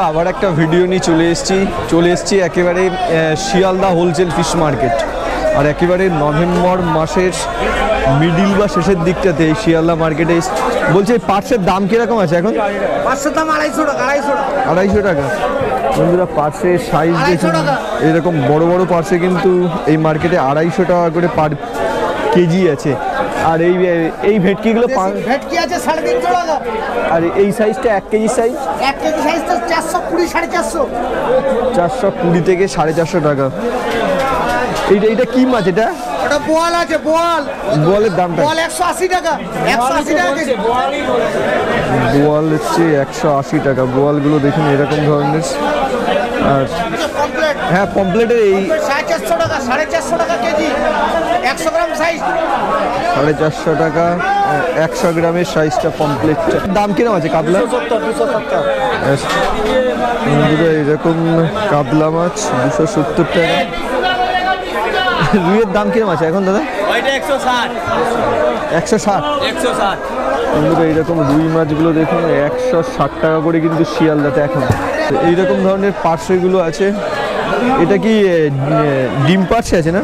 আবার একটা ভিডিও নিয়ে চলে এসেছি একেবারে শিয়ালদা হোলসেল ফিশ মার্কেট। আর একেবারে নভেম্বর মাসের মিডিল বা শেষের দিকটাতে এই শিয়ালদা মার্কেটে বলছে পার্সের দাম কিরকম আছে এখন? পার্সের দাম 250 টাকা। 250 টাকা। বন্ধুরা পার্সের সাইজ দেখুন, এরকম বড় বড় পার্সে কিন্তু এই মার্কেটে 250 টাকা করে পার কেজি আছে। আর এই ভেটকিগুলো ভেটকি আছে 350 টাকা। আর এই সাইজটা 1 কেজি সাইজ, 1 কেজি সাইজ তো 420 450। 420 থেকে 450 টাকা। এইটা কি মাছ? এটা ওটা বোয়াল আছে, বোয়ালের দামটা? বোয়াল 180 টাকা। 180 টাকা কেজি। বোয়াল হচ্ছে 180 টাকা। বোয়ালগুলো দেখুন এরকম ধরনের। আর হ্যাঁ পমপ্লেটের এই 450 টাকা, 450 টাকা কেজি। 100 গ্রাম সাইজ 450 টাকা। 100 গ্রামের সাইজটা পমপ্লেটটা দাম কিরকম আছে? কাতলা 270। এরকম কাতলা মাছ 270 টাকা। রুইয়ের দাম কিরকম আছে এখন দাদা? 160। বন্ধুরা এইরকম রুই মাছগুলো দেখুন 160 টাকা করে কিন্তু শিয়ালদাতে এখন। এইরকম ধরনের পার্সেগুলো আছে। এটা কি ডিম পার্সে আছে না?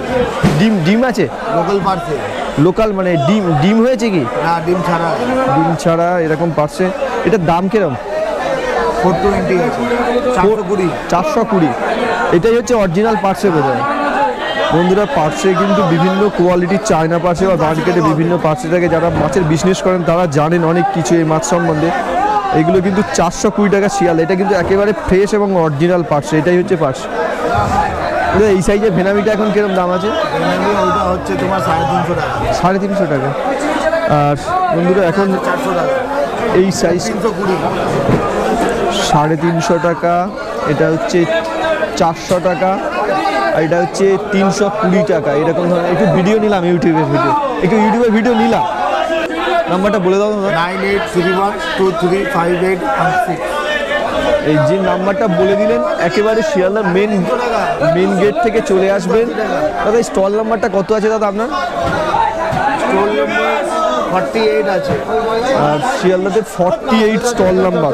ডিম আছে লোকাল পার্সে। লোকাল মানে ডিম হয়েছে কি? না, ডিম ছাড়া এরকম পার্সে। এটার দাম কিরকম? 420 আছে। 420। এটাই হচ্ছে অরিজিনাল পার্সে বোঝায়। বন্ধুরা পার্সে কিন্তু বিভিন্ন কোয়ালিটির চায়না পার্সে বা মার্কেটে বিভিন্ন পার্সে থাকে। যারা মাছের বিজনেস করেন তারা জানেন অনেক কিছু এই মাছ সম্বন্ধে। এগুলো কিন্তু 420 টাকা শিয়াল। এটা কিন্তু একেবারে ফ্রেশ এবং অরিজিনাল পার্সে। এটাই হচ্ছে পার্স। এই সাইজের ভেনামিটা এখন কিরকম দাম আছে? ওটা হচ্ছে তোমার 350 টাকা। 350 টাকা। আর বন্ধুরা এখন 400 টাকা। এই সাইজ 320। 350 টাকা। এটা হচ্ছে 400 টাকা। আর এটা হচ্ছে 320 টাকা। এরকম ধরনের একটু ভিডিও নিলাম, ইউটিউবের ভিডিও নিলাম। নাম্বারটা বলে দাও দাদা। 9831235816। এই যে নাম্বারটা বলে দিলেন, একেবারে শিয়ালদার মেন গেট থেকে চলে আসবেন। দাদা এই স্টল নাম্বারটা কত আছে দাদা আপনার? স্টল নাম্বার 48 আছে। আর শিয়ালদাতে 48 স্টল নাম্বার।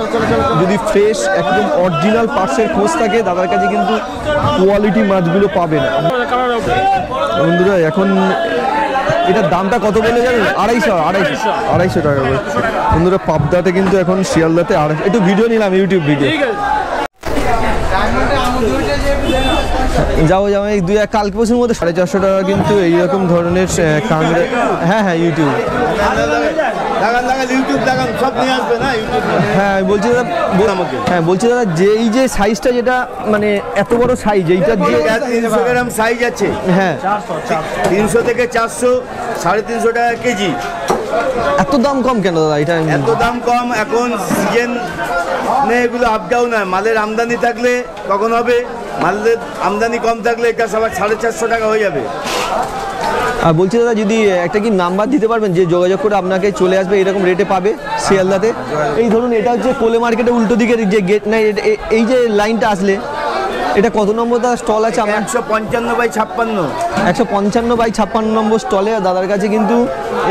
যদি ফ্রেশ একদম অরিজিনাল পার্সের খোঁজ থাকে দাদার কাছে কিন্তু কোয়ালিটি মাছগুলো পাবেন। বন্ধুরা এখন এটার দামটা কত বলে জানেন? 250 টাকা করে। বন্ধুরা পাবদাতে কিন্তু এখন শিয়ালদাতে একটু ভিডিও নিলাম, ইউটিউব ভিডিও। যাবো এই কালকে পরশুর মধ্যে 450 টাকা কিন্তু এইরকম ধরনের কাঁকড়া। হ্যাঁ ইউটিউব। হ্যাঁ বলছি দাদা যে এই যে সাইজটা যেটা মানে এত বড় সাইজ, এইটা যে 300 গ্রাম সাইজ আছে। হ্যাঁ 300 থেকে 400, 350 টাকা কেজি। এত দাম কম কেন দাদা? এটা এত দাম কম এখন সিজন এগুলো আপ ডাউন হয়। মালের আমদানি থাকলে কখন হবে, মালের আমদানি কম থাকলে এটা সবার 450 টাকা হয়ে যাবে। আর বলছি দাদা যদি একটা কি নাম্বার দিতে পারবেন যে যোগাযোগ করে আপনাকে চলে আসবে এরকম রেটে পাবে শিয়ালদাতে? এই ধরুন এটা হচ্ছে কোলে মার্কেটে উল্টো দিকের যে গেট না, এই যে লাইনটা আসলে এটা কত নম্বর দাদা স্টল আছে? 155/56। 155/56 নম্বর স্টলে দাদার কাছে কিন্তু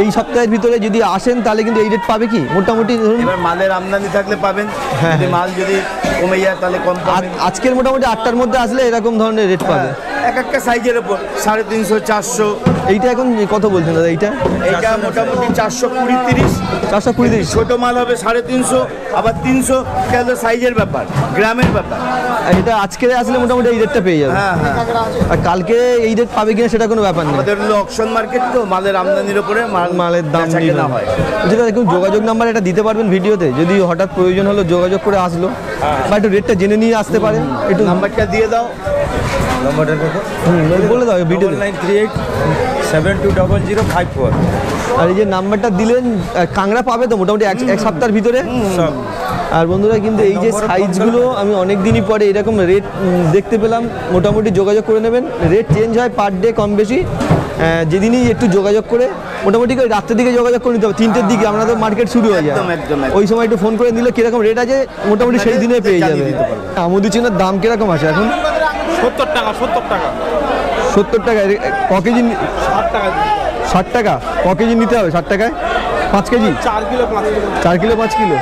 এই সপ্তাহের ভিতরে যদি আসেন তাহলে কিন্তু এই রেট পাবে কি মোটামুটি? ধরুন এবার মালের আমদানি থাকলে পাবেন, মাল যদি কমে যায় তাহলে কম পাবেন। আজকের মোটামুটি 8টার মধ্যে আসলে এরকম ধরনের রেট পাবে। এক একটা সাইজের উপর 350, 400। এইটা এখন কত বলছেন দাদা? এইটা মোটামুটি 420, 30। ছোট মাল হবে 350, আবার 300। এটা হলো সাইজের ব্যাপার, গ্রামের ব্যাপার। এটা আজকে আসলে মোটামুটি এই রেটটা পেয়ে যাবে। হ্যাঁ। আর কালকে এই রেট পাবে কিনা সেটা কোনো ব্যাপার নেই। আমাদের হলো অকশন মার্কেট, তো মালের আমদানির উপরে মালের দাম না হয়। যেটা দেখুন যোগাযোগ নাম্বার এটা দিতে পারবেন ভিডিওতে, যদি হঠাৎ প্রয়োজন হলো যোগাযোগ করে আসলো বা একটু রেটটা জেনে নিয়ে আসতে পারে। একটু নাম্বারটা দিয়ে দাও। নাম্বারটা কত বলে দাও ভিডিও। 9938720054। আর এই যে নাম্বারটা দিলেন কাঁকড়া পাবে তো মোটামুটি এক সপ্তাহের ভিতরে। আর বন্ধুরা কিন্তু এই যে সাইজগুলো আমি অনেক দিনই পরে এরকম রেট দেখতে পেলাম। মোটামুটি যোগাযোগ করে নেবেন। রেট চেঞ্জ হয় পার ডে কম বেশি। যেদিনই একটু যোগাযোগ করে মোটামুটি রাত্রের দিকে যোগাযোগ করে নিতে হবে। 3টের দিকে আমরা তো মার্কেট শুরু হয়ে যায়, ওই সময় একটু ফোন করে নিলে কিরকম রেট আছে মোটামুটি সেই দিনে পেয়ে যাবে। আমুদি চিনার দাম কিরকম আছে এখন? 70 টাকা। 70 টাকা। ক কেজি? 60 টাকা। ক কেজি নিতে হবে 60 টাকায়? 5 KG? 4 kilo 5 kilo. 4 kilo 5 kilo.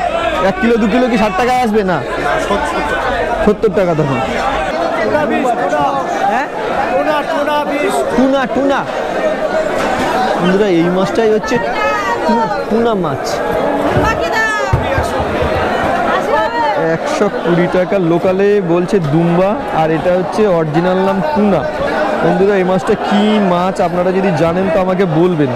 1 kilo 2 kilo কি 60 টাকায় আসবে না? 70 টাকা তখন। হ্যাঁ টুনা টুনা বন্ধুরা, এই মাছটাই হচ্ছে টুনা মাছ। 120 টাকা লোকালে বলছে দুম্বা, আর এটা হচ্ছে অরিজিনাল নাম টুনা। বন্ধুরা, এই মাছটা কি মাছ আপনারা যদি জানেন তো আমাকে বলবেন।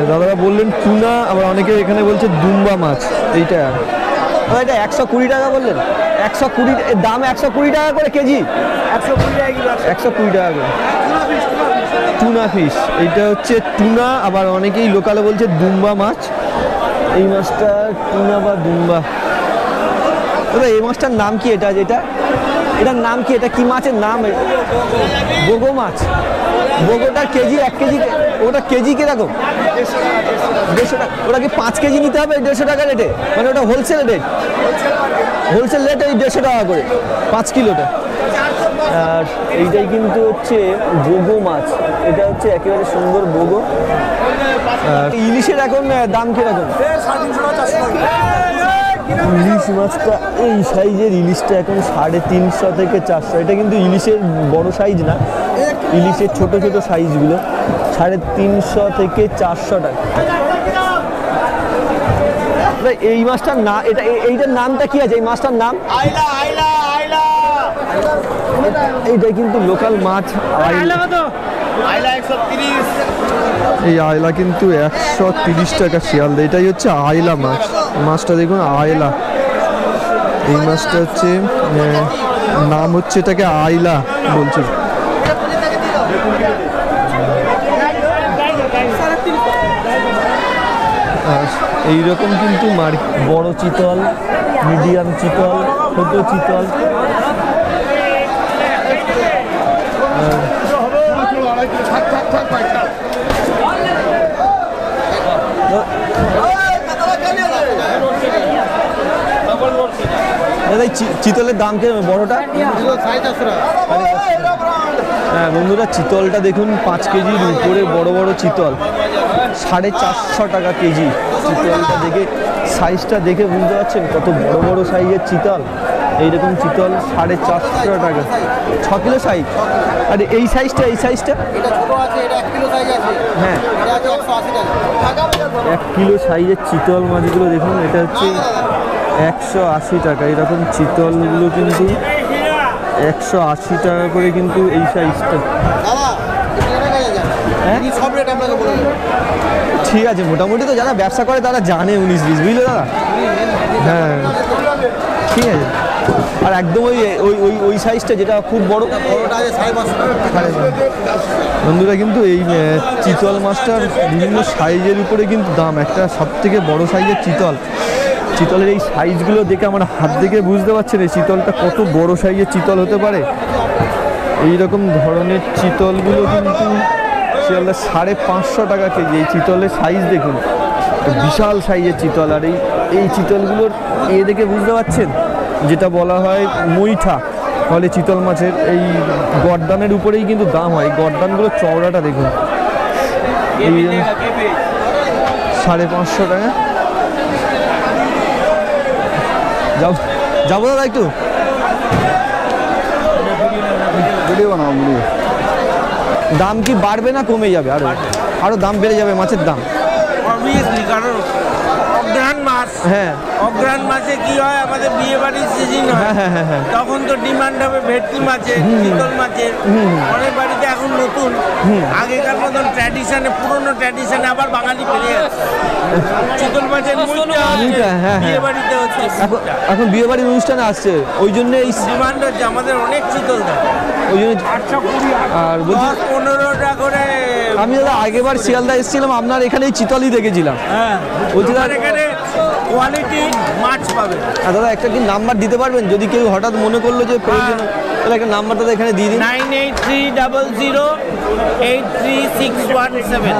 দাদারা বললেন টুনা, আবার অনেকে এখানে বলছে দুম্বা মাছ। এইটা এটা 120 টাকা বললেন। 120 দাম 120 টাকা করে কেজি। 120 টাকা করে টুনা ফিশ। এইটা হচ্ছে টুনা, আবার অনেকেই লোকালে বলছে দুম্বা মাছ। এই মাছটা টুনা বা দুম্বা। দাদা এই মাছটার নাম কি? এটার নাম কি? এটা কি মাছের নাম? বগো মাছ। বগোটার কেজি 1 কেজি, ওটা কেজি কিরকম? 150 টাকা। ওটা কি 5 কেজি নিতে হবে 150 টাকা রেটে? মানে ওটা হোলসেল রেট? হোলসেল রেট এই 150 টাকা করে 5 কিলোটা। আর এইটাই কিন্তু হচ্ছে বগো মাছ। এটা হচ্ছে একেবারে সুন্দর বগো। আর ইলিশের এখন দাম কিরকম? ইলিশ মাছটা, এই সাইজের ইলিশটা এখন 350 থেকে 400। এটা কিন্তু ইলিশের বড় সাইজ না, ইলিশের ছোট ছোট সাইজগুলো 350 থেকে 400 টাকা। এই মাছটার না, এইটার নামটা কি আছে? এই মাছটার নাম এইটা কিন্তু লোকাল মাছ আইলা। এই আইলা কিন্তু 130 টাকা শিয়ালদা। এটাই হচ্ছে আইলা মাছ। মাছটা দেখুন আইলা। এই মাছটা হচ্ছে নাম হচ্ছে, এটাকে আইলা বলছে। আর এইরকম কিন্তু বড় চিতল, মিডিয়াম চিতল, ছোট চিতল, চিতলের দাম কেমন বড়টা? হ্যাঁ বন্ধুরা, চিতলটা দেখুন 5 কেজির উপরে বড় বড় চিতল 450 টাকা কেজি। চিতলটা দেখে, সাইজটা দেখে বুঝতে পারছেন কত বড় বড় সাইজের চিতল। এইরকম চিতল 450 টাকা, 6 কিলো সাইজ। আর এই সাইজটা, হ্যাঁ 1 কিলো সাইজের চিতল মাছগুলো দেখুন। এটা হচ্ছে 180 টাকা। এরকম চিতলগুলো কিন্তু 180 টাকা করে কিন্তু এই সাইজটা। হ্যাঁ ঠিক আছে, মোটামুটি তো যারা ব্যবসা করে তারা জানে 19-20, বুঝলো দাদা? হ্যাঁ ঠিক আছে। আর একদম ওই সাইজটা যেটা খুব বড়, বন্ধুরা কিন্তু এই চিতল মাছটার বিভিন্ন সাইজের উপরে কিন্তু দাম। একটা সব থেকে বড় সাইজের চিতলের এই সাইজগুলো দেখে আমার হাত দেখে বুঝতে পারছেন এই চিতলটা কত বড় সাইজের চিতল হতে পারে। এই রকম ধরনের চিতলগুলো কিন্তু শিয়ালদা 550 টাকা কেজি। এই চিতলের সাইজ দেখুন, বিশাল সাইজের চিতল। আর এই চিতলগুলোর দেখে বুঝতে পারছেন, যেটা বলা হয় মুইঠা, ফলে চিতল মাছের এই গর্দানের উপরেই কিন্তু দাম হয়। গর্দানগুলো চওড়াটা দেখুন, এই 550 টাকা। যাবো দাদা একটু? দাম কি বাড়বে না কমে যাবে? আরো দাম বেড়ে যাবে মাছের দাম? কারণ অগ্রহায়ণ মাছ, হ্যাঁ অগ্রহায়ণ মাছে কি হয়, আমাদের বিয়ে বাড়ির সিজন হয়, তখন তো ডিমান্ড হবে ভেটকি মাছের, চিতল মাছের। অনেক বাড়িতে এখন নতুন, আগেকার মতন ট্র্যাডিশনে, পুরনো ট্র্যাডিশনে আবার বাঙালি ফিরে আসছে। চিতল মাছের বিয়ে বাড়িতে হচ্ছে, এখন বিয়ে বাড়ির অনুষ্ঠানে আসছে, ওই জন্য এই ডিমান্ড হচ্ছে। আমাদের অনেক চিতল দেয়, ওই জন্য। আর বলছি 15 টাকা করে। আমি দাদা আগেবার শিয়ালদা এসেছিলাম, আপনার এখানেই চিতলই দেখেছিলাম। হ্যাঁ বলছিলাম এখানে কোয়ালিটি মাছ পাবে। দাদা একটা কি নাম্বার দিতে পারবেন, যদি কেউ হঠাৎ মনে করলো যে প্রয়োজন, তাহলে একটা নাম্বার দাদা এখানে দিয়ে দিন। 9830083617।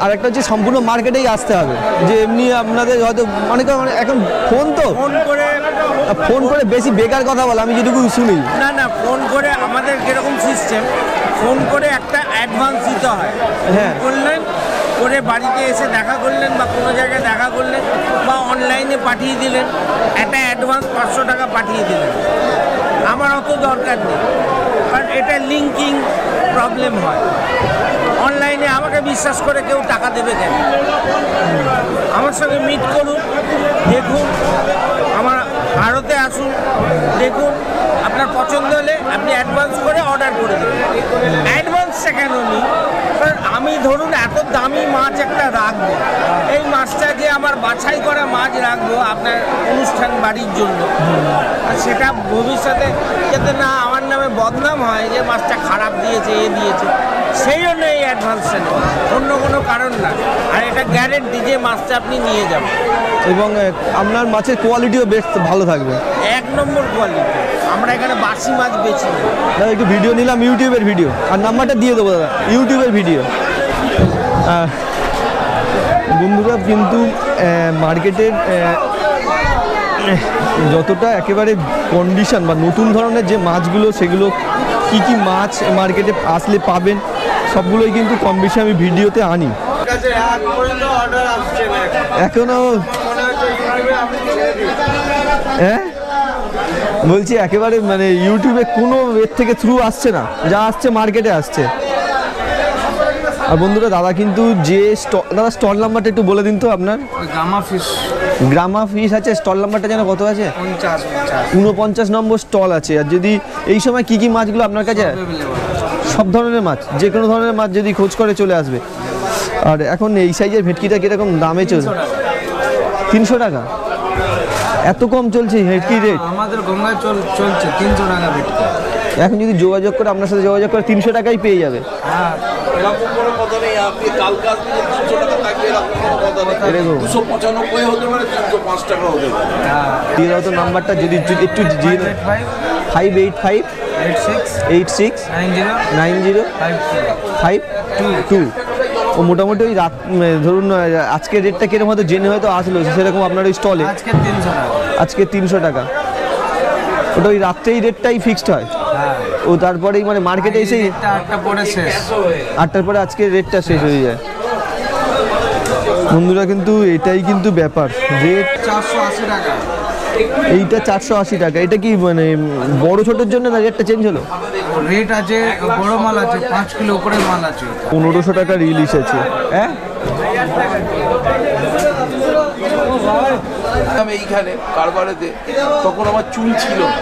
আর একটা হচ্ছে সম্পূর্ণ মার্কেটেই আসতে হবে, যে এমনি আপনাদের হয়তো অনেকে এখন ফোন করে বেশি বেকার কথা বলে, আমি যেটুকু শুনি। না ফোন করে আমাদের কিরকম সিস্টেম, ফোন করে একটা অ্যাডভান্স দিতে হয়। হ্যাঁ করলেন করে বাড়িতে এসে দেখা করলেন বা কোনো জায়গায় দেখা করলেন বা অনলাইনে পাঠিয়ে দিলেন, একটা অ্যাডভান্স 500 টাকা পাঠিয়ে দিলেন। আমার অত দরকার নেই, কারণ এটা লিঙ্কিং প্রবলেম হয়। অনলাইনে আমাকে বিশ্বাস করে কেউ টাকা দেবে কেন? আমার সঙ্গে মিট করুন, দেখুন, আমার আড়তে আসুন, দেখুন, আপনার পছন্দ হলে আপনি অ্যাডভান্স করে অর্ডার করে দেবেন। অ্যাডভান্সটা কেন নিই? কারণ আমি ধরুন এত দামি মাছ একটা রাখবো, এই মাছটা যে আমার বাছাই করা মাছ রাখবো আপনার অনুষ্ঠান বাড়ির জন্য, আর সেটা ভবিষ্যতে যাতে না আমার নামে বদনাম হয় যে মাছটা খারাপ দিয়েছে, এ দিয়েছে, সেই জন্য এই অ্যাডভান্সটা নেই, অন্য কোনো কারণ না। আর এটা গ্যারেন্টি যে মাছটা আপনি নিয়ে যাবেন, এবং আপনার মাছের কোয়ালিটিও বেশ ভালো থাকবে, 1 নম্বর কোয়ালিটি। আমরা এখানে বাসি মাছ বেচি না। দাদা একটু ভিডিও নিলাম, ইউটিউবের ভিডিও, আর নাম্বারটা দিয়ে দেবো দাদা, ইউটিউবের ভিডিও। বন্ধুরা কিন্তু মার্কেটের যতটা একেবারে কন্ডিশন বা নতুন ধরনের যে মাছগুলো, সেগুলো কি কি মাছ মার্কেটে আসলে পাবেন সবগুলোই কিন্তু কম বেশি আমি ভিডিওতে আনি। এখনো হ্যাঁ বলছি একেবারে মানে ইউটিউবে কোনো এর থেকে থ্রু আসছে না, যা আসছে মার্কেটে আসছে। আর বন্ধুরা দাদা কিন্তু যে দাদা স্টল নাম্বারটা একটু বলে দিন তো আপনার। গ্রামা ফিশ আছে, স্টল নাম্বারটা যেন কত আছে? 49 নম্বর স্টল আছে। আর যদি এই সময় কি কি মাছগুলো আপনার কাছে? সব ধরনের মাছ, যে কোনো ধরনের মাছ যদি খোঁজ করে চলে আসবে। আর এখন এই সাইজের ভেটকিটা কিরকম দামে চলছে? 300 টাকা, এত কম চলছে ভেটকি রেট? আমাদের গঙ্গায় চলছে 300 টাকা ভেটকি। এখন যদি যোগাযোগ করে আপনার সাথে যোগাযোগ করে 300 টাকাই পেয়ে যাবে। হ্যাঁ, এরকম কোনো কথা নেই। আপনি কালকে আসলে 300 টাকা থাকবে এরকম কোনো কথা নেই। 295 হতে পারে, 305 টাকা হতে পারে। দিয়ে দাও তো নাম্বারটা, যদি একটু 585 86 90 52। ও মোটামুটি ওই রাত ধরুন আজকের রেটটা কিরকম হয়তো জেনে হয়তো আসলো, সেরকম আপনার ওই স্টলে আজকে 300 টাকা। আজকে 300 টাকা। ওটা ওই রাত্রেই রেটটাই ফিক্সড হয়। হ্যাঁ, ও তারপরেই মানে মার্কেটে এসেই 8টা পরে শেষ। 8টার পরে আজকের রেটটা শেষ হয়ে যায়। বন্ধুরা কিন্তু এটাই কিন্তু ব্যাপার, রেট 480 টাকা। এইটা 480 টাকা। এটা কি মানে বড় ছোটোর জন্য না রেটটা চেঞ্জ হলো? রেট আছে, বড় মাল আছে, 5 কিলো উপরে মাল আছে। 1500 টাকার ইলিশ আছে। হ্যাঁ আমি এইখানে কারবারেতে, তখন আমার চুল ছিল না,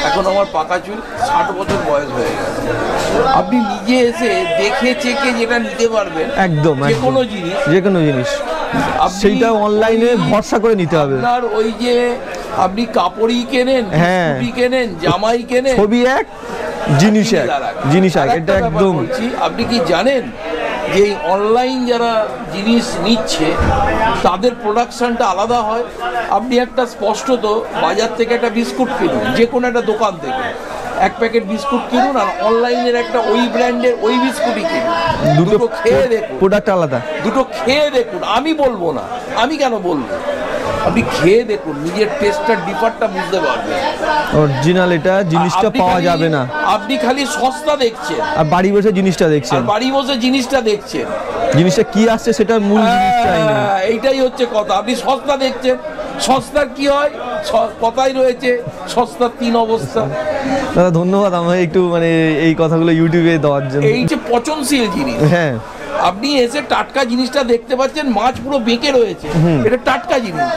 এখন আমার পাকা চুল, 60 বছর বয়স হয়ে গেছে। আপনি নিজে এসে দেখে চেকে যেটা নিতে পারবেন, একদম যে কোনো জিনিস, যে কোনো জিনিস আপনি সেইটা অনলাইনে ভরসা করে নিতে হবে। আপনার ওই যে আপনি কাপড়ই কেনেন, হ্যাঁ, বিস্কুটই কেনেন, জামাই কেনেন, ছবি এক জিনিস এক, জিনিস এক, এটা একদম। আপনি কি জানেন যে এই অনলাইন যারা জিনিস নিচ্ছে তাদের প্রোডাকশনটা আলাদা হয়? আপনি একটা স্পষ্টত বাজার থেকে একটা বিস্কুট কিনুন, যে কোনো একটা দোকান থেকে 1 প্যাকেট বিস্কুট কিনুন, আর অনলাইনের একটা ওই ব্র্যান্ডের ওই বিস্কুটই কিনুন, দুটো খেয়ে দেখুন, প্রোডাক্ট আলাদা। দুটো খেয়ে দেখুন। আমি বলবো না, আমি কেন বলবো, আপনি খেয়ে দেখুন, নিজের টেস্টটার ডিফারটা বুঝতে পারবেন। অরিজিনাল এটা জিনিসটা আপনি পাওয়া খালি- যাবে না। আপনি খালি সস্তা দেখছেন, আর বাড়ি বসে জিনিসটা দেখছেন, আর বাড়ি বসে জিনিসটা দেখছেন, জিনিসটা কি আসছে সেটার মূল জিনিসটাই নেই। এইটাই হচ্ছে কথা। আপনি সস্তা দেখছেন, সস্তার কি হয়? কথাই রয়েছে সস্তার 3 অবস্থা। দাদা ধন্যবাদ আমাকে একটু মানে এই কথাগুলো ইউটিউবে দেওয়ার জন্য। এই যে পচনশীল জিনিস, হ্যাঁ, আপনি এসে টাটকা জিনিসটা দেখতে পাচ্ছেন, মাছ পুরো বেঁকে রয়েছে, এটা টাটকা জিনিস।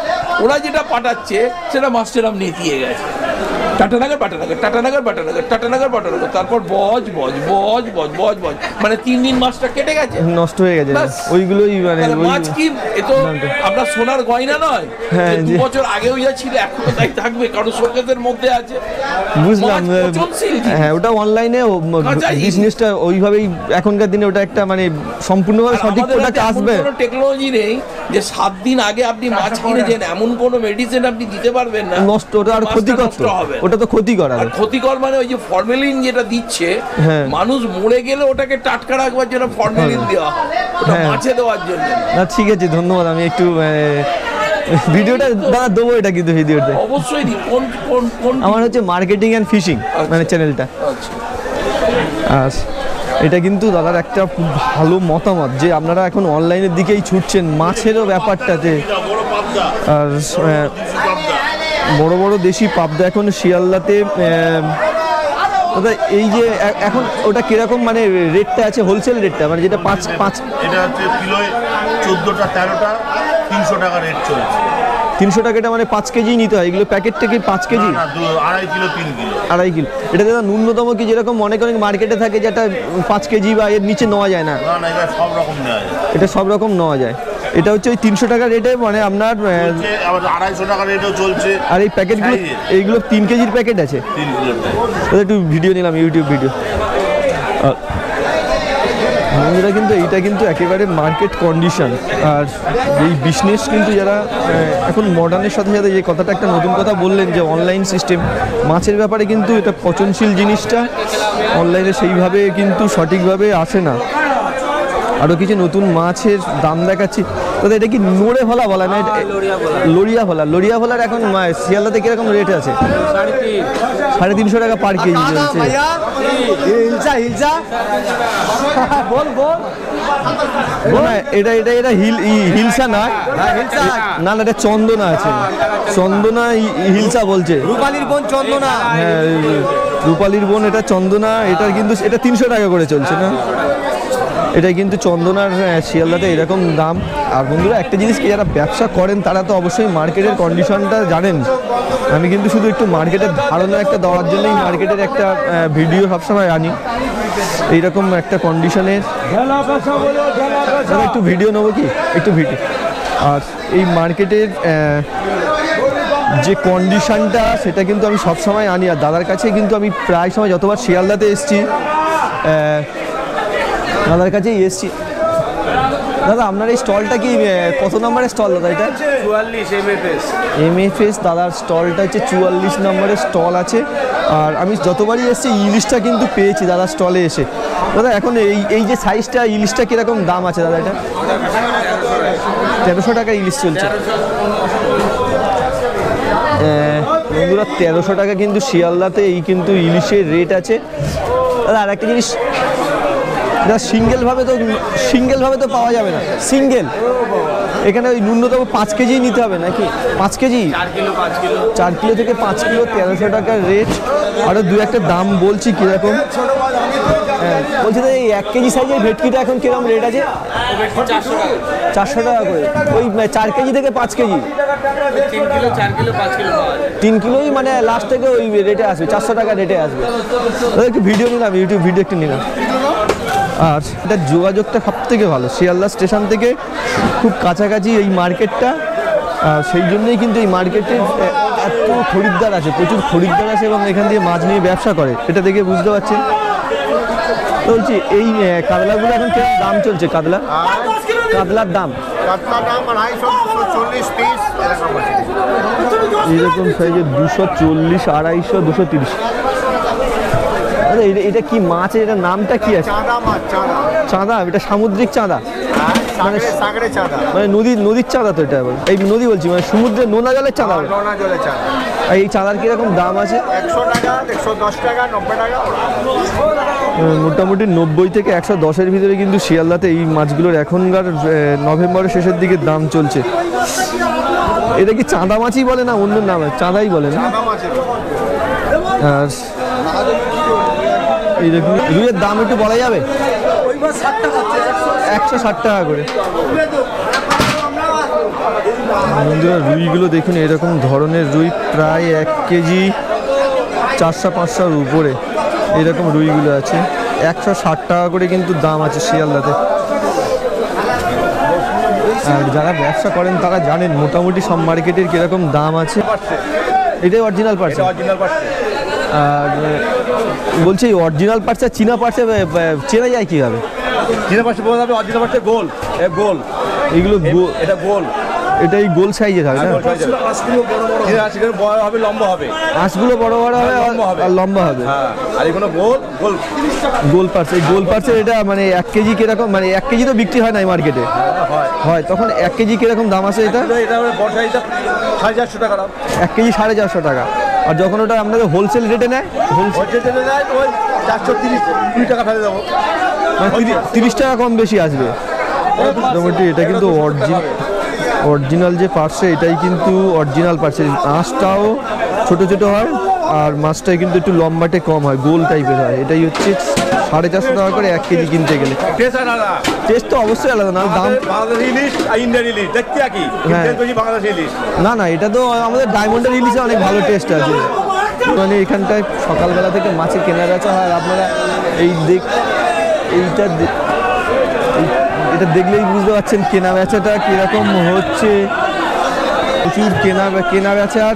ওরা যেটা পাঠাচ্ছে সেটা মাছটারাম নেতিয়ে গেছে, টাটানাগার বাটানাগার, টাটানাগার বাটানাগার, টাটানাগার বাটানাগার, তারপর বজ বজ বজ বজ বজ বজ, মানে 3 দিন মাছটা কেটে গেছে, নষ্ট হয়ে গেছে। ব্যাস। ওইগুলোই মানে তাহলে মাছ কি এ তো দামটা। আপনার সোনার গয়না নয়, হ্যাঁ, যে 2 বছর আগেও যা ছিল এখনো তাই থাকবে, কারণ শোকেসের মধ্যে আছে। বুঝলাম। মাছ পচনশীল জিনিস। হ্যাঁ, ওটা অনলাইনে কাঁচা জিনিস। বিজনেসটা ওইভাবেই এখনকার দিনে ওটা একটা মানে সম্পূর্ণভাবে আর সঠিক আমাদের প্রোডাক্ট হাতে এমন আসবে। কোনো টেকনোলজি নেই যে 7 দিন আগে আপনি মাছ কিনেছেন, এমন কোনো মেডিসিন আপনি দিতে পারবেন না নষ্ট, ওটা আর মাছটা ক্ষতিকর নষ্ট তো। হবে। ওটা তো ক্ষতিকর আর আর। ক্ষতিকর মানে ওই যে ফর্মেলিন যেটা দিচ্ছে, হ্যাঁ। মানুষ মরে গেলে ওটাকে টাটকা রাখবার জন্য ফর্মেলিন দেওয়া হয়, ওটা হ্যাঁ। মাছে দেওয়ার জন্য না। না ঠিক আছে, ধন্যবাদ। আমি একটু ভিডিওটা দাদা দেবো, এটা কিন্তু ভিডিওতে অবশ্যই দিন। কোন কোন কোন আমার হচ্ছে মার্কেটিং অ্যান্ড ফিশিং মানে চ্যানেলটা। আচ্ছা। আচ্ছা এটা কিন্তু দাদার একটা খুব ভালো মতামত যে আপনারা এখন অনলাইনের দিকেই ছুটছেন মাছেরও ব্যাপারটাতে। আর বড় বড় দেশি পাবদা এখন শিয়ালদাতে দাদা এই যে এখন ওটা কিরকম মানে রেটটা আছে হোলসেল রেটটা মানে যেটা 5 এটা হচ্ছে কিলোয় 14টা 13টা 300 টাকা রেট চলছে। 300 টাকাটা মানে 5 কেজি নিতে হয় এগুলো প্যাকেট থেকে 5 কেজি? না 2.5 কিলো 3 কিলো। 2.5 কিলো। এটা দাদা ন্যূনতম কি যেরকম অনেক অনেক মার্কেটে থাকে যেটা 5 কেজি বা এর নিচে নেওয়া যায় না? না না এটা সব রকম নেওয়া যায়। এটা সব রকম নেওয়া যায়। এটা হচ্ছে ওই 300 টাকা রেটে মানে আপনার আবার 250 টাকা রেটও চলছে। আর এই প্যাকেটগুলো এইগুলো 3 কেজির প্যাকেট আছে? 3 কিলো। একটু ভিডিও নিলাম ইউটিউব ভিডিও। বন্ধুরা কিন্তু এইটা কিন্তু একেবারে মার্কেট কন্ডিশন। আর এই বিজনেস কিন্তু যারা এখন মডার্নের সাথে সাথে যে কথাটা একটা নতুন কথা বললেন যে অনলাইন সিস্টেম মাছের ব্যাপারে কিন্তু এটা পচনশীল জিনিসটা অনলাইনে সেইভাবে কিন্তু সঠিকভাবে আসে না। আরও কিছু নতুন মাছের দাম দেখাচ্ছি দাদা। এটা কি নোড়ে ভোলা বলা না? লড়িয়া ভোলা। লড়িয়া ভোলার এখন শিয়ালদাতে কিরকম রেট আছে? 350 টাকা পার কেজি চলছে। এটা এটা এটা হিলসা না না না এটা চন্দনা আছে। চন্দনা হিলসা বলছে। রূপালীর বোন চন্দনা। হ্যাঁ রূপালীর বোন এটা চন্দনা। এটার কিন্তু এটা 300 টাকা করে চলছে না? এটা কিন্তু চন্দনার শিয়ালদাতে এরকম দাম। আর বন্ধুরা একটা জিনিস কি যারা ব্যবসা করেন তারা তো অবশ্যই মার্কেটের কন্ডিশনটা জানেন। আমি কিন্তু শুধু একটু মার্কেটের ধারণা একটা দেওয়ার জন্যই মার্কেটের একটা ভিডিও সবসময় আনি এইরকম একটা কন্ডিশনের। একটু ভিডিও নেবো কি একটু ভিডিও। আর এই মার্কেটের যে কন্ডিশনটা সেটা কিন্তু আমি সবসময় আনি। আর দাদার কাছে কিন্তু আমি প্রায় সময় যতবার শিয়ালদাতে এসেছি দাদার কাছেই এসছি। দাদা আপনার এই স্টলটা কি কত নম্বরের স্টল দাদা? এটা 44 MFS। MFS দাদার স্টলটা হচ্ছে 44 নম্বরের স্টল আছে। আর আমি যতবারই এসেছি ইলিশটা কিন্তু পেয়েছি দাদার স্টলে এসে। দাদা এখন এই যে সাইজটা ইলিশটা কীরকম দাম আছে দাদা? এটা 1300 টাকা ইলিশ চলছে বন্ধুরা। 1300 টাকা কিন্তু শিয়ালদাতে এই কিন্তু ইলিশের রেট আছে দাদা। আর একটা জিনিস সিঙ্গেলভাবে তো পাওয়া যাবে না। সিঙ্গেল এখানে ওই ন্যূনতম 5 কেজি নিতে হবে নাকি? 5 কেজি 4 কিলো থেকে 5 কিলো 1300 টাকার রেট। আরও দু একটা দাম বলছি কীরকম। হ্যাঁ বলছি দাদা এই 1 কেজি সাইজের ভেটকিটা এখন কীরকম রেট আছে? 400 টাকা করে। ওই 4 কেজি থেকে 5 কেজি 3 কিলোই মানে লাস্ট থেকে ওই রেটে আসবে 400 টাকা রেটে আসবে। দাদা একটু ভিডিও নিলাম ইউটিউব ভিডিও একটু নিলাম। আর এটার যোগাযোগটা সব থেকে ভালো শিয়ালদা স্টেশন থেকে খুব কাছাকাছি এই মার্কেটটা। সেই জন্যই কিন্তু এই মার্কেটের এত খরিদ্দার আছে, প্রচুর খরিদ্দার আছে এবং এখান দিয়ে মাছ নিয়ে ব্যবসা করে। এটা দেখে বুঝতে পারছেন। বলছি এই কাতলাগুলো এখন কেমন দাম চলছে? কাতলার দাম এইরকম সাইজে 240, 250, 230। এটা কি মাছ? এটার নামটা কি আছে? চাঁদা। এটা সামুদ্রিক চাঁদা মানে নদীর চাঁদা তো? এটা এই নদী বলছি মানে সমুদ্রের নোনা জলের চাঁদা। আর এই চাঁদার কিরকম দাম আছে? 100 টাকা 110 টাকা 90 টাকা মোটামুটি 90 থেকে 110-এর ভিতরে কিন্তু শিয়ালদাতে এই মাছগুলোর এখনকার নভেম্বরের শেষের দিকে দাম চলছে। এটা কি চাঁদা মাছই বলে না অন্য নাম? চাঁদাই বলে না? আর এইরকম রুইয়ের দাম একটু বলা যাবে? 160 টাকা করে। বন্ধুরা রুইগুলো দেখুন এরকম ধরনের রুই প্রায় 1 কেজি 400-500-র উপরে এরকম রুইগুলো আছে। 160 টাকা করে কিন্তু দাম আছে শিয়ালদাতে। আর যারা ব্যবসা করেন তারা জানেন মোটামুটি সব মার্কেটের কিরকম দাম আছে। এটাই অরিজিনাল পার্সেল। আর বলছি অরিজিনাল পার্টস আর চীনা পার্টসে চেনা যায় কীভাবে? চীনা পার্টস বলা যাবে অরিজিনাল পার্টস গোল এগুলো এটা গোল। এটা এই গোল সাইজের হবে না? বড় হবে লম্বা হবে। আঁশগুলো বড় বড় হবে আর লম্বা হবে। আর এগুলো গোল পার্টস। এই গোল পার্টসের এটা মানে 1 কেজি কিরকম? মানে 1 কেজি তো বিক্রি হয় না এই মার্কেটে? হয়। তখন 1 কেজি কিরকম দাম আছে? এটা 450 টাকা দাম। 1 কেজি 450 টাকা। আর যখন ওটা আপনাদের হোলসেল রেটে নেয়? হোলসেল রেটে নেয় ওই 430 টাকা ফেলে দেবো। মানে 30 টাকা কম বেশি আসবে মোটামুটি। এটা কিন্তু অরিজিনাল যে পার্সে, এটাই কিন্তু অরিজিনাল পার্সে। মাছটাও ছোট ছোট হয় আর মাছটাই কিন্তু একটু লম্বাটে কম হয়, গোল টাইপের হয়। এটাই হচ্ছে 450 টাকা করে 1 কেজি কিনতে গেলে। টেস্ট তো অবশ্যই আলাদা, না দাম। না না, এটা তো আমাদের ডায়মন্ডের ইলিশে অনেক ভালো টেস্ট আছে। মানে এখানটায় সকালবেলা থেকে মাছের কেনা বেচা হয়। আপনারা এটা দেখলেই বুঝতে পারছেন কেনা বেচাটা কিরকম হচ্ছে। প্রচুর কেনা বেচার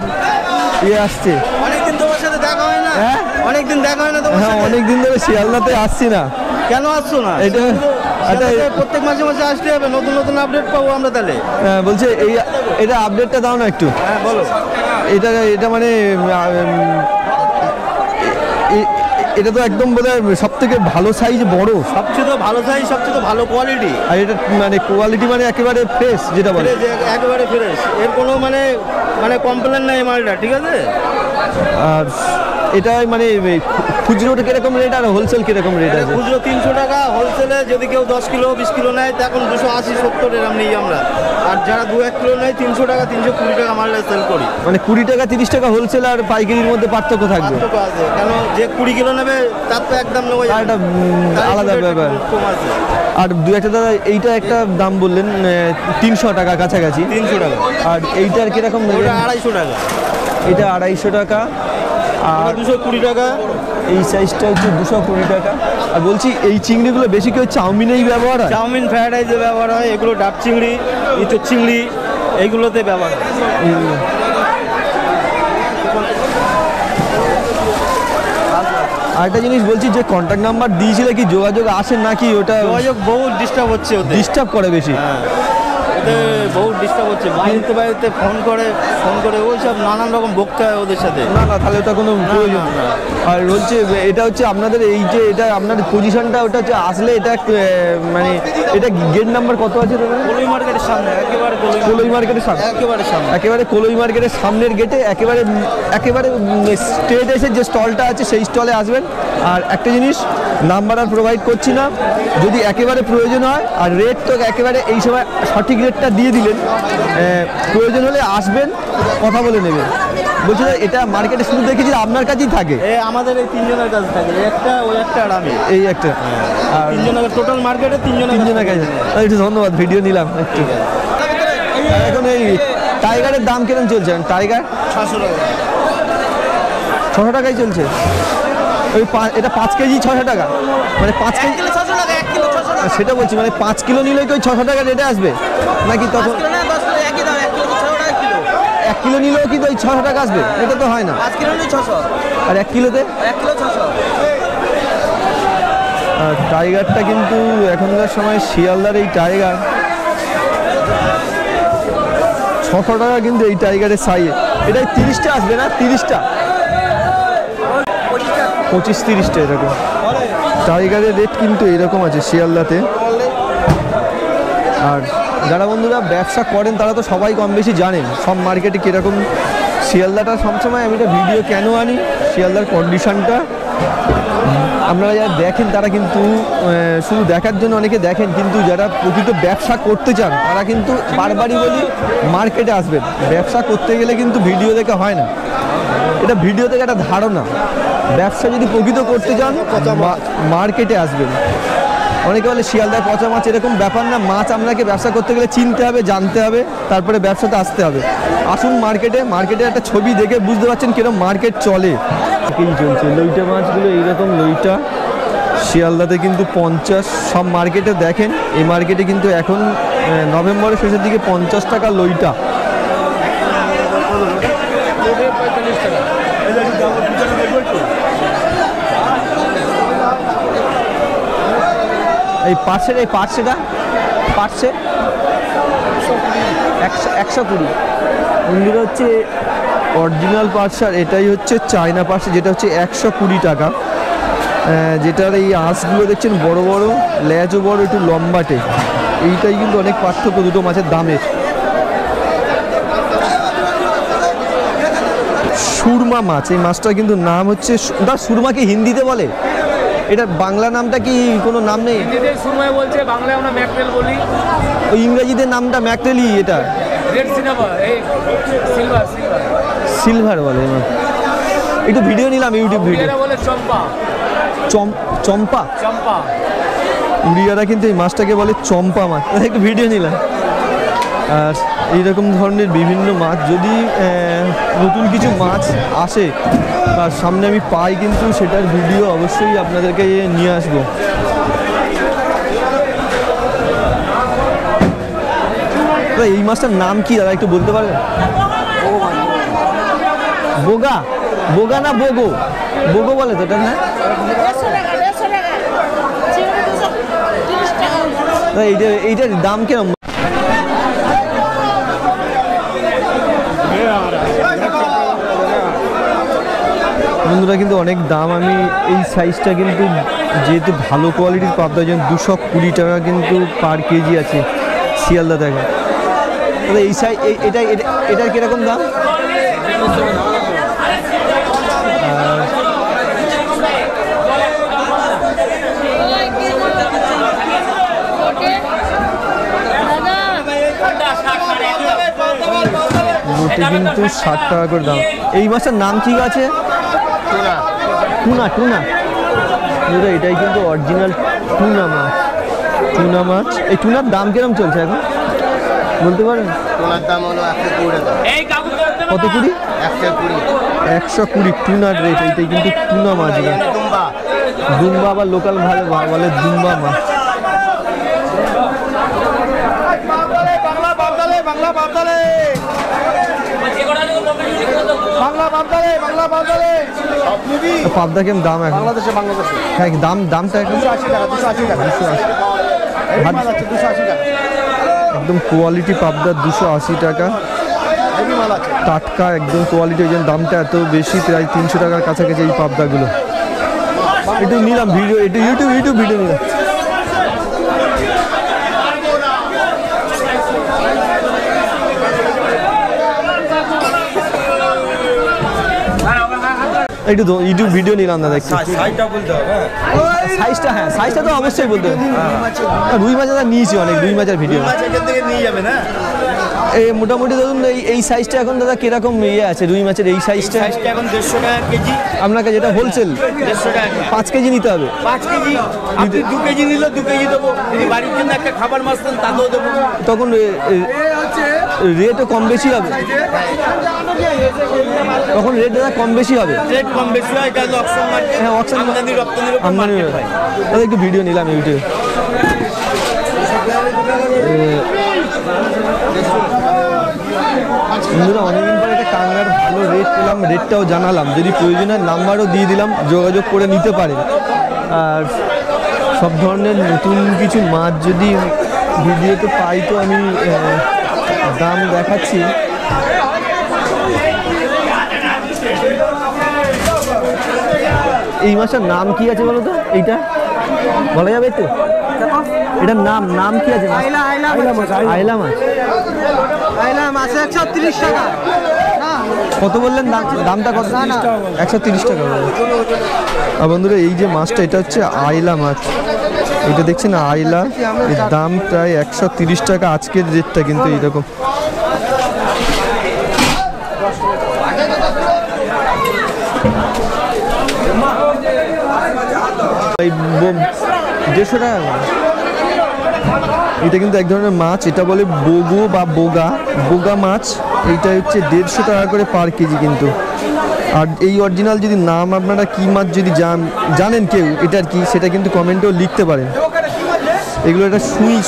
আসছে। অনেকদিন তোমার সাথে দেখা হয় না। হ্যাঁ, অনেকদিন দেখা হয় না তোমার হ্যাঁ, সাথে। অনেকদিন ধরে শিয়ালদাতে আসছি না। কেন আসছো না? এটা প্রত্যেক মাসে মাসে আসতে হবে, নতুন নতুন আপডেট পাবো আমরা তাহলে। বলছে এটা আপডেটটা দাও না একটু। হ্যাঁ বলো। এটা মানে এটা তো একদম বোধহয় সব থেকে ভালো সাইজ, বড় সবচেয়ে তো ভালো সাইজ, সবচেয়ে তো ভালো কোয়ালিটি। আর এটা মানে কোয়ালিটি মানে একেবারে ফ্রেশ, যেটা বলে একেবারে ফ্রেশ, এর কোনো মানে কমপ্লেন নাই মালটা, ঠিক আছে। আর এটা মানে খুচরোটা কিরকম রেট আর হোলসেল কিরকম রেট আছে? খুচরো 300 টাকা, হোলসেলে যদি কেউ 10 কিলো 20 কিলো নেয় তখন 280-70 এরকম নিই আমরা। আর যারা 2-1 কিলো নেয় 300 টাকা 320 টাকা মালটা সেল করি। মানে 20 টাকা 30 টাকা হোলসেল আর পাইকারির মধ্যে পার্থক্য থাকবে। পার্থক্য আছে, কেন যে 20 কিলো নেবে তার তো একদম নেওয়া আর এটা আলাদা ব্যাপার। আর দু একটা দাদা এইটা একটা দাম বললেন 300 টাকা কাছাকাছি। 300 টাকা। আর এইটার কিরকম? 250 টাকা। এটা 250 টাকা। আর 220 টাকা। এই সাইজটা হচ্ছে 220 টাকা। আর বলছি এই চিংড়িগুলো বেশি কেউ চাউমিনেই ব্যবহার হয়? চাউমিন, ফ্রাইড রাইসে ব্যবহার হয়, এগুলো ডাব চিংড়ি, ইঁচড় চিংড়ি, এইগুলোতে ব্যবহার হয়। আরেকটা জিনিস বলছি, যে কন্ট্যাক্ট নাম্বার দিয়েছিলে কি যোগাযোগ আসেন নাকি? ওটা যোগাযোগ বহু ডিস্টার্ব হচ্ছে, ওদের ডিস্টার্ব করে বেশি। ওদের বহু ডিস্টার্ব হচ্ছে, বাড়িতে ফোন করে ওই সব নানান রকম বকতে হয় ওদের সাথে। না না, তাহলে ওটা কোনো প্রয়োজন না। আর বলছে এটা হচ্ছে আপনাদের এই যে এটা আপনাদের পজিশনটা, ওটা হচ্ছে আসলে এটা মানে এটা গেট নাম্বার কত আছে? কলই মার্কেটের সামনে, একেবারে কলই মার্কেটের সামনে, একেবারে কলই মার্কেটের সামনের গেটে একেবারে স্ট্রেট এসে যে স্টলটা আছে সেই স্টলে আসবেন। আর একটা জিনিস, নাম্বার আর প্রোভাইড করছি না, যদি একেবারে প্রয়োজন হয়। আর রেট তো একেবারে এই সময় সঠিক রেটটা দিয়ে দিলেন, প্রয়োজন হলে আসবেন, কথা বলে নেবেন। বলছি এটা মার্কেটে শুধু দেখেছি আপনার কাছেই থাকে? আমাদের এই 3 জনের কাছে থাকে, ওই একটা আর আমি, এই একটা। আর 3 জনের টোটাল মার্কেটে 3 জনের কাছে। একটু ধন্যবাদ, ভিডিও নিলাম একটু। এখন এই টাইগারের দাম কেমন চলছে? টাইগার 600 টাকায় চলছে। ওই এটা 5 কেজি 600 টাকা, মানে 5 কেজি 600 টাকা, 1 কিলো 600 টাকা। সেটা বলছি, মানে 5 কিলো নিলে কি ওই 600 টাকা রেটে আসবে নাকি? তখন 1 কিলো নিলেও কিন্তু ওই 600 টাকা আসবে? এটা তো হয় না। 5 কিলো নিলে 600, আর 1 কিলোতে 1 কিলো 600। আর টাইগারটা কিন্তু এখনকার সময় শিয়ালদার এই টাইগার 600 টাকা কিন্তু এই টাইগারের সাইজ। এটা 30টা আসবে না? 30টা 25-30টা এরকম টাইগারের রেট কিন্তু এরকম আছে শিয়ালদাতে। আর যারা বন্ধুরা ব্যবসা করেন তারা তো সবাই কম বেশি জানেন সব মার্কেটে কীরকম। শিয়ালদাটা সবসময় আমি এটা ভিডিও কেন আনি, শিয়ালদার কন্ডিশনটা আপনারা যারা দেখেন তারা কিন্তু শুধু দেখার জন্য অনেকে দেখেন, কিন্তু যারা প্রকৃত ব্যবসা করতে চান তারা কিন্তু বারবারই বলি মার্কেটে আসবেন। ব্যবসা করতে গেলে কিন্তু ভিডিও দেখে হয় না, এটা ভিডিও থেকে একটা ধারণা। ব্যবসা যদি প্রকৃত করতে চান মার্কেটে আসবেন। অনেকে বলে শিয়ালদায় পচা মাছ, এরকম ব্যাপার না। মাছ আপনাকে ব্যবসা করতে গেলে চিনতে হবে, জানতে হবে, তারপরে ব্যবসাতে আসতে হবে। আসুন মার্কেটে একটা ছবি দেখে বুঝতে পারছেন কিরকম মার্কেট চলে। এই চলছে লইটা মাছগুলো, এইরকম লইটা শিয়ালদাতে কিন্তু 50, সব মার্কেটে দেখেন। এই মার্কেটে কিন্তু এখন নভেম্বরের শেষের দিকে 50 টাকা লইটা। এই পার্সেটা 120 মন্দির হচ্ছে অরিজিনাল পার্স। আর এটাই হচ্ছে চায়না পার্স, যেটা হচ্ছে 120 টাকা। যেটার এই আঁশগুলো দেখছেন বড় বড়, লেজও বড়, একটু লম্বাটে। এইটাই কিন্তু অনেক পার্থক্য দুটো মাছের দামের। সুরমা মাছ, এই মাছটা কিন্তু নাম হচ্ছে সুরমাকে হিন্দিতে বলে এটা বাংলা নামটা কি কোনো নাম নেই? হিন্দিদের সময় বলছে, বাংলায় আমরা ম্যাকরেল বলি। ওই ইংরেজিদের নামটা ম্যাকরেলই, এটা রেড সিনেমা এই সিলভার সিলভার সিলভার বলে। একটু ভিডিও নিলাম, ইউটিউব ভিডিও। এটা বলে চম্পা। চম্পা চম্পা উড়িয়ারা কিন্তু এই মাছটাকে বলে চম্পা মাছ। একটু ভিডিও নিলাম। আর এইরকম ধরনের বিভিন্ন মাছ যদি নতুন কিছু মাছ আসে তার সামনে আমি পাই কিন্তু সেটার ভিডিও অবশ্যই আপনাদেরকে নিয়ে আসবো। এই মাছটার নাম কি দাদা একটু বলতে পারবেন? বোগা, বোগা না বোগো? বোগো বলে তো এটা, না? এইটার দাম কিরম? বন্ধুরা কিন্তু অনেক দাম। আমি এই সাইজটা কিন্তু যেহেতু ভালো কোয়ালিটির পাবদা, যেমন 220 টাকা কিন্তু পার কেজি আছে শিয়ালদা থেকে। তবে এই সাইজ এটার কিরকম দাম? কিন্তু 60 টাকা করে দাম। এই মাছটার নাম ঠিক আছে? টুনা। টুনা এটাই কিন্তু অরিজিনাল টুনা মাছ। টুনা মাছ। এই টুনার দাম কিরকম চলছে এখন বলতে পারেন? টুনার দাম হলো 120 টাকা। কত কুড়ি? 120 টুনার রেট। এইটাই কিন্তু টুনা মাছ। দুম্বা বা লোকাল ভালো বলে দুম্বা মাছ। পাবদা কেমন দাম এখন? হ্যাঁ, দামটা এখন 280 টাকা। একদম কোয়ালিটি পাবদা 280 টাকা, টাটকা একদম কোয়ালিটি। ওই জন্য দামটা এত বেশি, প্রায় 300 টাকার কাছাকাছি এই পাবদাগুলো। একটু নিলাম ভিডিও, একটু ইউটিউব ভিডিও নিলাম। একটু ইউটিউব ভিডিও নিলাম না, দেখছি সাইজটা। হ্যাঁ, সাইজটা তো অবশ্যই বলতে হবে। রুই মাছ নিয়েছি অনেক, রুই মাছের ভিডিও নিয়ে যাবে না। এই মোটামুটি ধরুন এই সাইজটা এখন দাদা কিরকম ইয়ে আছে রুই মাছের? এই সাইজটা এখন 150 টাকা কেজি। আপনাকে যেটা হোলসেল 150 টাকা 5 কেজি নিতে হবে। 5 কেজি আপনি 2 কেজি নিলে 2 কেজি দেবো। যদি বাড়ির জন্য একটা খাবার মাছ দেন তাতেও দেবো। তখন রেটও কম বেশি হবে। তখন রেট দাদা কম বেশি হবে। রেট কম বেশি হয়, এটা হলো অকশন মার্কেট। হ্যাঁ, অকশন আমদানি রপ্তানির উপর মার্কেট হয়। দাদা একটু ভিডিও নিলাম ইউটিউবে। বন্ধুরা অনেকদিন পরে একটা কাঁকড়ার ভালো রেট পেলাম, রেটটাও জানালাম। যদি প্রয়োজনের নাম্বারও দিয়ে দিলাম, যোগাযোগ করে নিতে পারেন। আর সব ধরনের নতুন কিছু মাছ যদি ভিডিওতে পাই তো আমি দাম দেখাচ্ছি। এই মাছটার নাম কি আছে বলো তো? এইটা বলা যাবে তো? এটার নাম কি আছে? আইলা মাছ। 130 টাকা। কত বললেন দামটা? কত? 130 টাকা। আর বন্ধুরা এই যে মাছটা, এটা হচ্ছে আইলা মাছ। এটা দেখছেন আইলা, এর দাম প্রায় 130 টাকা আজকের রেটটা কিন্তু এইরকম। এই 150 টাকা। এটা কিন্তু এক ধরনের মাছ, এটা বলে বগো বা বোগা মাছ। এইটা হচ্ছে 150 টাকা করে পার কেজি কিন্তু। আর এই অরিজিনাল যদি নাম আপনারা কি মাছ যদি জানেন কেউ এটার কি, সেটা কিন্তু কমেন্টেও লিখতে পারেন। এগুলো একটা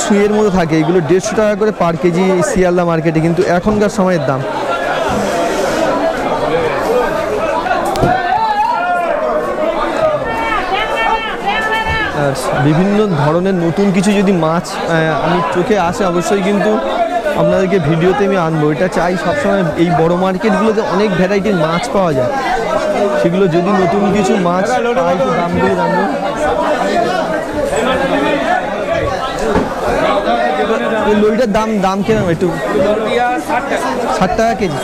সুইয়ের মতো থাকে। এগুলো 150 টাকা করে পার কেজি শিয়ালদা মার্কেটে কিন্তু এখনকার সময়ের দাম। আর বিভিন্ন ধরনের নতুন কিছু যদি মাছ আমি চোখে আসে অবশ্যই কিন্তু আপনাদেরকে ভিডিওতে আমি আনবো। এটা চাই সবসময় এই বড় মার্কেটগুলোতে অনেক ভ্যারাইটির মাছ পাওয়া যায়, সেগুলো যদি নতুন কিছু মাছ পাই তো দামগুলো জানবো। ওই লইটার দাম কিরকম একটু? 60 টাকা কেজি,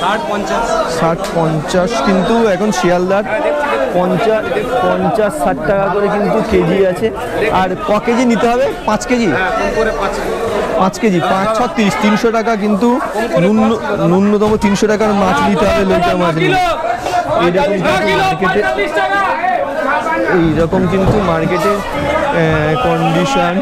60-50 কিন্তু এখন শিয়ালদার 50-60 টাকা করে কিন্তু কেজি আছে। আর ক কেজি নিতে হবে? 5 কেজি, 5 কেজি 5-6-30, 300 টাকা কিন্তু ন্যূনতম 300 টাকার মাছ নিতে হবে লইটা মাছ নিয়ে। এইরকম কিন্তু মার্কেটে কন্ডিশন।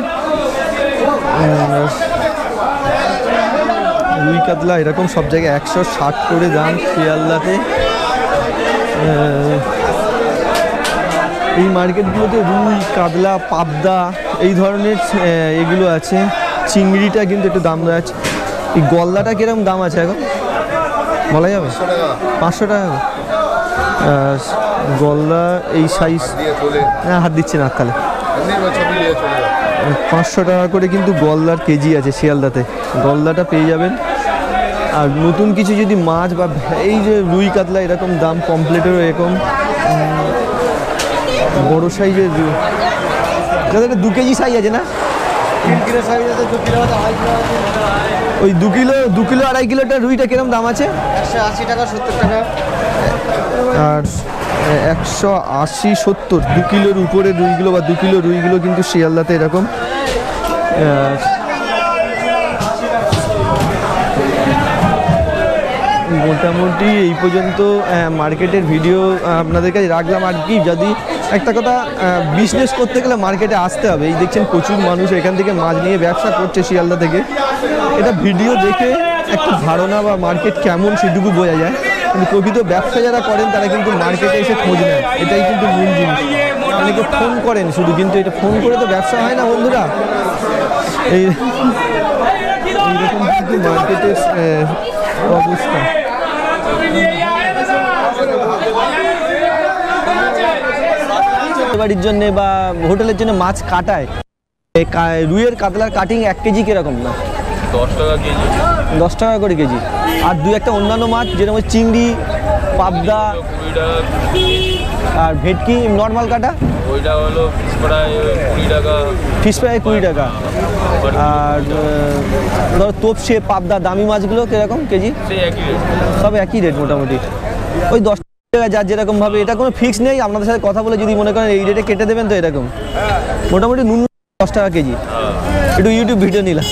রুই কাতলা এরকম সব জায়গায় 160 করে দাম শিয়ালদাতে। এই মার্কেটগুলোতে রুই কাতলা পাবদা এই ধরনের এগুলো আছে। চিংড়িটা কিন্তু একটু দাম আছে। এই গলদাটা কিরকম দাম আছে এখন বলা যাবে? 500 টাকা গলদা এই সাইজ। হ্যাঁ, হাত দিচ্ছে না তাহলে। 500 টাকা করে কিন্তু গলদার কেজি আছে শিয়ালদাতে, গলদাটা পেয়ে যাবেন। আর নতুন কিছু যদি মাছ বা এই যে রুই কাতলা এরকম দাম, পমপ্লেটেরও এরকম বড় সাইজের। দাদা এটা 2 কেজি সাইজ আছে না? 3 কিলো সাইজ আছে, 2 কিলো আছে, 2.5 কিলো আছে। ওই 2 কিলো 2.5 কিলোটা রুইটা কিরকম দাম আছে? 180 টাকা, 70 টাকা। আর 180-70 2 কিলোর উপরে রুইগুলো বা 2 কিলো রুইগুলো কিন্তু শিয়ালদাতে এরকম। মোটামুটি এই পর্যন্ত মার্কেটের ভিডিও আপনাদের কাছে রাখলাম। আর কি, যদি একটা কথা, বিজনেস করতে গেলে মার্কেটে আসতে হবে। এই দেখছেন প্রচুর মানুষ এখান থেকে মাছ নিয়ে ব্যবসা করছে শিয়ালদা থেকে। এটা ভিডিও দেখে একটা ধারণা বা মার্কেট কেমন সেটুকু বোঝা যায়, কিন্তু প্রকৃত ব্যবসা যারা করেন তারা কিন্তু মার্কেটে এসে খোঁজ নেন। এটাই কিন্তু মূল জিনিস। অনেকে ফোন করেন শুধু, কিন্তু এটা ফোন করে তো ব্যবসা হয় না বন্ধুরা। এইরকম কিন্তু মার্কেটের অবস্থা। বাড়ির জন্য বা হোটেলের জন্য মাছ কাটায়, রুইয়ের কাতলার কাটিং 1 কেজি কিরকম? না 10 টাকা কেজি, 10 টাকা করে কেজি। আর 2-1টা অন্যান্য মাছ যেরকম চিংড়ি, পাবদা আর ভেটকি নর্মাল কাটা, ওইটা হলো ফিশ ফ্রাই 20 টাকা। ফিশ ফ্রাই 20 টাকা। আর ধরো তোপসে, পাবদা, দামি মাছগুলো কিরকম কেজি? সেই একই রেট, সব একই রেট মোটামুটি, ওই 10 টাকা যার যেরকম ভাবে। এটা কোনো ফিক্স নেই, আপনাদের সাথে কথা বলে যদি মনে করেন এই রেটে কেটে দেবেন তো এরকম। মোটামুটি নুন 10 টাকা কেজি। একটু ইউটিউব ভিডিও নিলাম।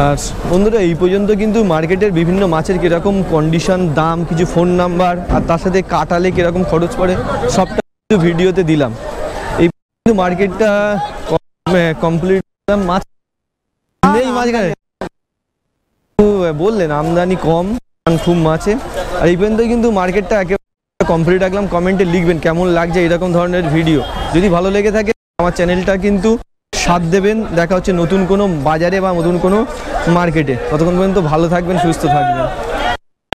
আর বন্ধুরা এই পর্যন্ত কিন্তু মার্কেটের বিভিন্ন মাছের কীরকম কন্ডিশন, দাম, কিছু ফোন নাম্বার আর তার সাথে কাটালে কীরকম খরচ পড়ে সবটা কিন্তু ভিডিওতে দিলাম। এই কিন্তু মার্কেটটা কমপ্লিট। মাছ নেই মাঝখানে বললেন আমদানি কম, খুব মাছে। আর এই পর্যন্ত কিন্তু মার্কেটটা একেবারে কমপ্লিট রাখলাম। কমেন্টে লিখবেন কেমন লাগছে এরকম ধরনের ভিডিও। যদি ভালো লেগে থাকে আমার চ্যানেলটা কিন্তু সাথ দেবেন। দেখা হচ্ছে নতুন কোনো বাজারে বা নতুন কোনো মার্কেটে। ততক্ষণ পর্যন্ত ভালো থাকবেন, সুস্থ থাকবেন।